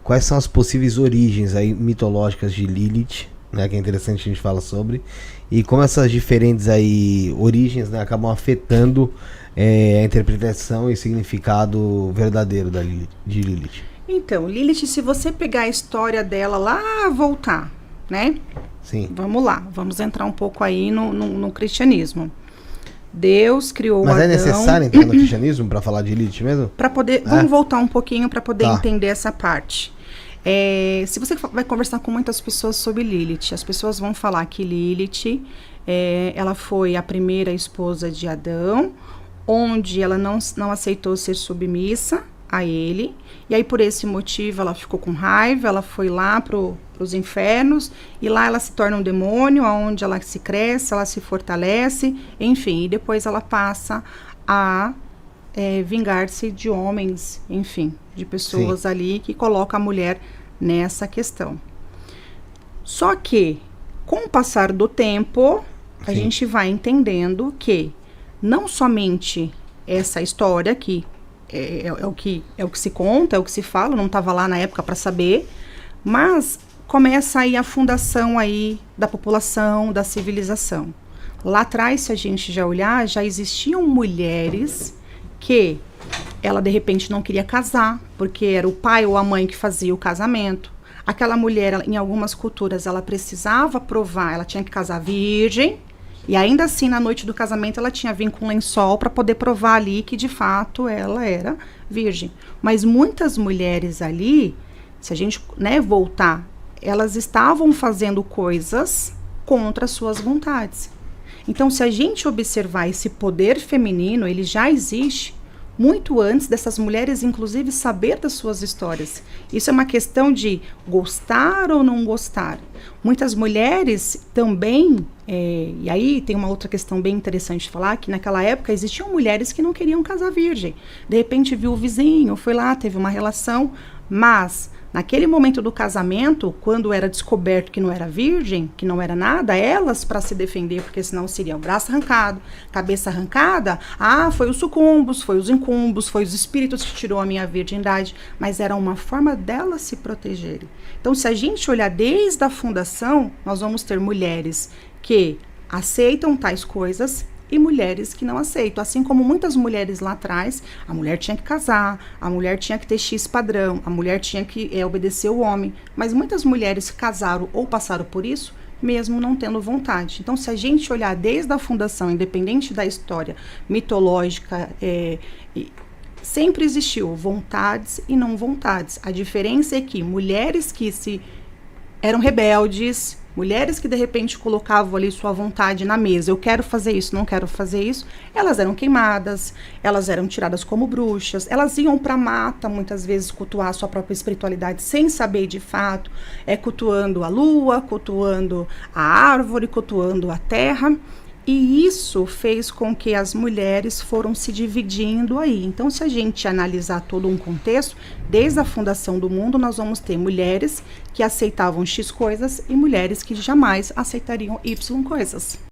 quais são as possíveis origens aí mitológicas de Lilith, né, que é interessante a gente falar sobre, e como essas diferentes aí origens, né, acabam afetando a interpretação e significado verdadeiro de Lilith. Então, Lilith, se você pegar a história dela lá, voltar, né? Sim. Vamos lá, vamos entrar um pouco aí no cristianismo. Deus criou Mas Adão... é necessário entrar no cristianismo para falar de Lilith mesmo? Para poder... Vamos voltar um pouquinho para poder Tá. entender essa parte. Se você vai conversar com muitas pessoas sobre Lilith, as pessoas vão falar que Lilith, ela foi a primeira esposa de Adão, onde ela não aceitou ser submissa a ele, e aí por esse motivo ela ficou com raiva, ela foi lá para os infernos, e lá ela se torna um demônio, onde ela se cresce, ela se fortalece, enfim, e depois ela passa a vingar-se de homens, enfim, de pessoas ali que colocam a mulher nessa questão. Só que, com o passar do tempo, a gente vai entendendo que não somente essa história que é o que se conta, é o que se fala, não estava lá na época para saber, mas começa aí a fundação aí da população, da civilização. Lá atrás, se a gente já olhar, já existiam mulheres que ela de repente não queria casar, porque era o pai ou a mãe que fazia o casamento. Aquela mulher, em algumas culturas, ela precisava provar, ela tinha que casar virgem, e ainda assim, na noite do casamento, ela tinha vindo com um lençol para poder provar ali que, de fato, ela era virgem. Mas muitas mulheres ali, se a gente voltar, elas estavam fazendo coisas contra as suas vontades. Então, se a gente observar esse poder feminino, ele já existe muito antes dessas mulheres, inclusive, saber das suas histórias. Isso é uma questão de gostar ou não gostar. Muitas mulheres também, e aí tem uma outra questão bem interessante de falar, que naquela época existiam mulheres que não queriam casar virgem. De repente viu o vizinho, foi lá, teve uma relação, mas naquele momento do casamento, quando era descoberto que não era virgem, que não era nada, elas, para se defender, porque senão seria o braço arrancado, cabeça arrancada, foi os sucumbos, foi os incumbos, foi os espíritos que tirou a minha virgindade, mas era uma forma delas se protegerem. Então, se a gente olhar desde a fundação, nós vamos ter mulheres que aceitam tais coisas e mulheres que não aceitam. Assim como muitas mulheres lá atrás, a mulher tinha que casar, a mulher tinha que ter X padrão, a mulher tinha que obedecer o homem. Mas muitas mulheres casaram ou passaram por isso, mesmo não tendo vontade. Então, se a gente olhar desde a fundação, independente da história mitológica, sempre existiu vontades e não vontades. A diferença é que mulheres que eram rebeldes, mulheres que de repente colocavam ali sua vontade na mesa, eu quero fazer isso, não quero fazer isso, elas eram queimadas, elas eram tiradas como bruxas, elas iam para a mata, muitas vezes cultuar a sua própria espiritualidade sem saber de fato, cultuando a lua, cultuando a árvore, cultuando a terra. E isso fez com que as mulheres foram se dividindo aí. Então, se a gente analisar todo um contexto, desde a fundação do mundo, nós vamos ter mulheres que aceitavam X coisas e mulheres que jamais aceitariam Y coisas.